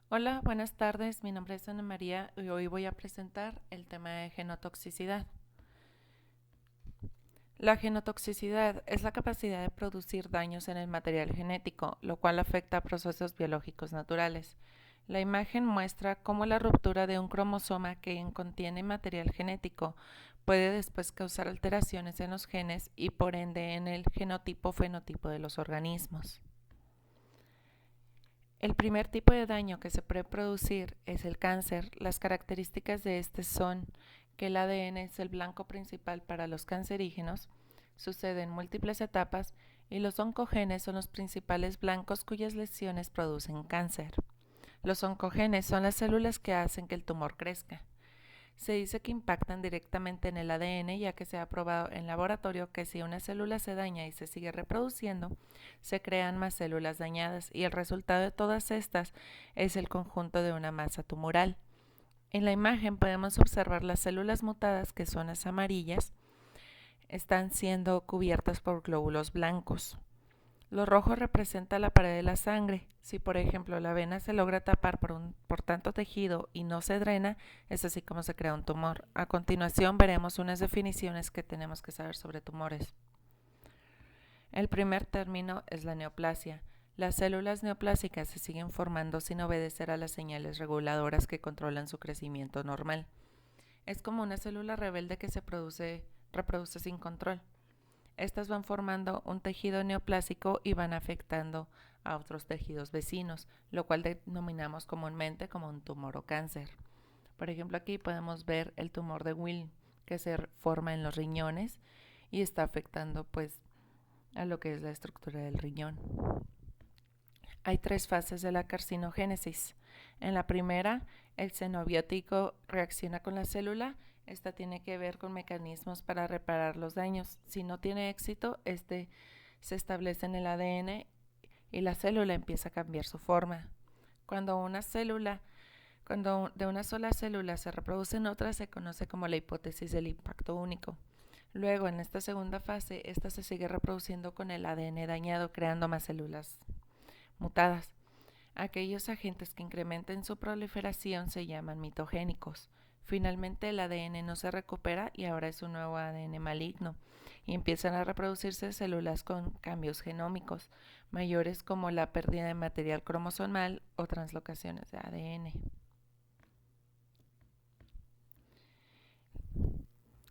Hola, buenas tardes. Mi nombre es Ana María y hoy voy a presentar el tema de genotoxicidad. La genotoxicidad es la capacidad de producir daños en el material genético, lo cual afecta a procesos biológicos naturales. La imagen muestra cómo la ruptura de un cromosoma que contiene material genético puede después causar alteraciones en los genes y por ende en el genotipo-fenotipo de los organismos. El primer tipo de daño que se puede producir es el cáncer. Las características de este son que el ADN es el blanco principal para los cancerígenos, sucede en múltiples etapas y los oncogenes son los principales blancos cuyas lesiones producen cáncer. Los oncogenes son las células que hacen que el tumor crezca. Se dice que impactan directamente en el ADN, ya que se ha probado en laboratorio que si una célula se daña y se sigue reproduciendo, se crean más células dañadas y el resultado de todas estas es el conjunto de una masa tumoral. En la imagen podemos observar las células mutadas, que son las amarillas, están siendo cubiertas por glóbulos blancos. Lo rojo representa la pared de la sangre. Si por ejemplo la vena se logra tapar por tanto tejido y no se drena, es así como se crea un tumor. A continuación veremos unas definiciones que tenemos que saber sobre tumores. El primer término es la neoplasia. Las células neoplásicas se siguen formando sin obedecer a las señales reguladoras que controlan su crecimiento normal. Es como una célula rebelde que se reproduce sin control. Estas van formando un tejido neoplásico y van afectando a otros tejidos vecinos, lo cual denominamos comúnmente como un tumor o cáncer. Por ejemplo, aquí podemos ver el tumor de Wilm, que se forma en los riñones y está afectando pues a lo que es la estructura del riñón. Hay tres fases de la carcinogénesis. En la primera, el xenobiótico reacciona con la célula. Esta tiene que ver con mecanismos para reparar los daños. Si no tiene éxito, este se establece en el ADN y la célula empieza a cambiar su forma. Cuando de una sola célula se reproducen otras, se conoce como la hipótesis del impacto único. Luego, en esta segunda fase, esta se sigue reproduciendo con el ADN dañado, creando más células mutadas. Aquellos agentes que incrementen su proliferación se llaman mitogénicos. Finalmente el ADN no se recupera y ahora es un nuevo ADN maligno y empiezan a reproducirse células con cambios genómicos mayores como la pérdida de material cromosomal o translocaciones de ADN.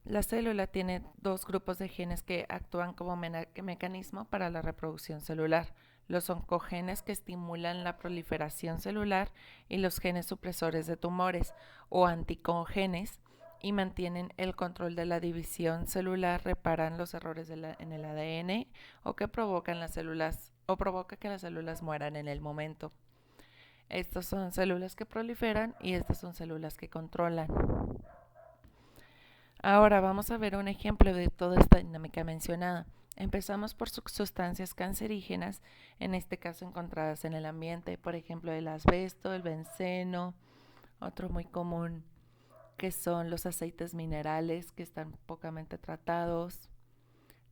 La célula tiene dos grupos de genes que actúan como mecanismo para la reproducción celular: los oncogenes, que estimulan la proliferación celular, y los genes supresores de tumores o anticogenes y mantienen el control de la división celular, reparan los errores en el ADN o que provocan las células o provoca que las células mueran en el momento. Estas son células que proliferan y estas son células que controlan. Ahora vamos a ver un ejemplo de toda esta dinámica mencionada. Empezamos por sustancias cancerígenas, en este caso encontradas en el ambiente, por ejemplo el asbesto, el benceno, otro muy común que son los aceites minerales que están pocamente tratados,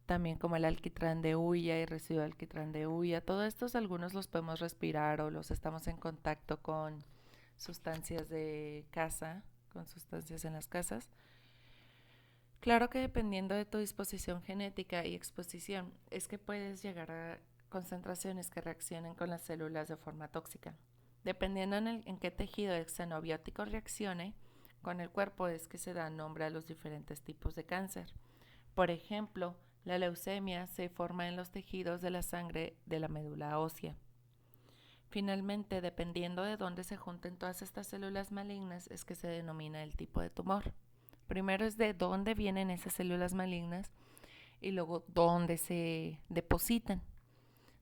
también como el alquitrán de hulla y residuo de alquitrán de hulla. Todos estos algunos los podemos respirar o los estamos en contacto con sustancias de casa, con sustancias en las casas. Claro que dependiendo de tu disposición genética y exposición, es que puedes llegar a concentraciones que reaccionen con las células de forma tóxica. Dependiendo en qué tejido xenobiótico reaccione con el cuerpo, es que se da nombre a los diferentes tipos de cáncer. Por ejemplo, la leucemia se forma en los tejidos de la sangre de la médula ósea. Finalmente, dependiendo de dónde se junten todas estas células malignas, es que se denomina el tipo de tumor. Primero es de dónde vienen esas células malignas y luego dónde se depositan.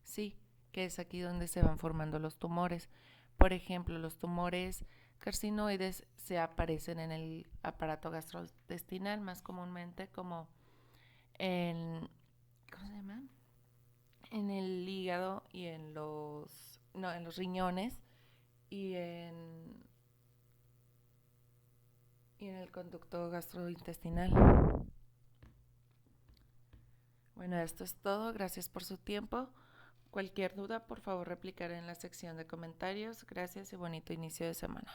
Sí, que es aquí donde se van formando los tumores. Por ejemplo, los tumores carcinoides se aparecen en el aparato gastrointestinal, más comúnmente como en, ¿cómo se llama? En el hígado y en los riñones y y en el conducto gastrointestinal. Bueno, esto es todo. Gracias por su tiempo. Cualquier duda, por favor, replicar en la sección de comentarios. Gracias y bonito inicio de semana.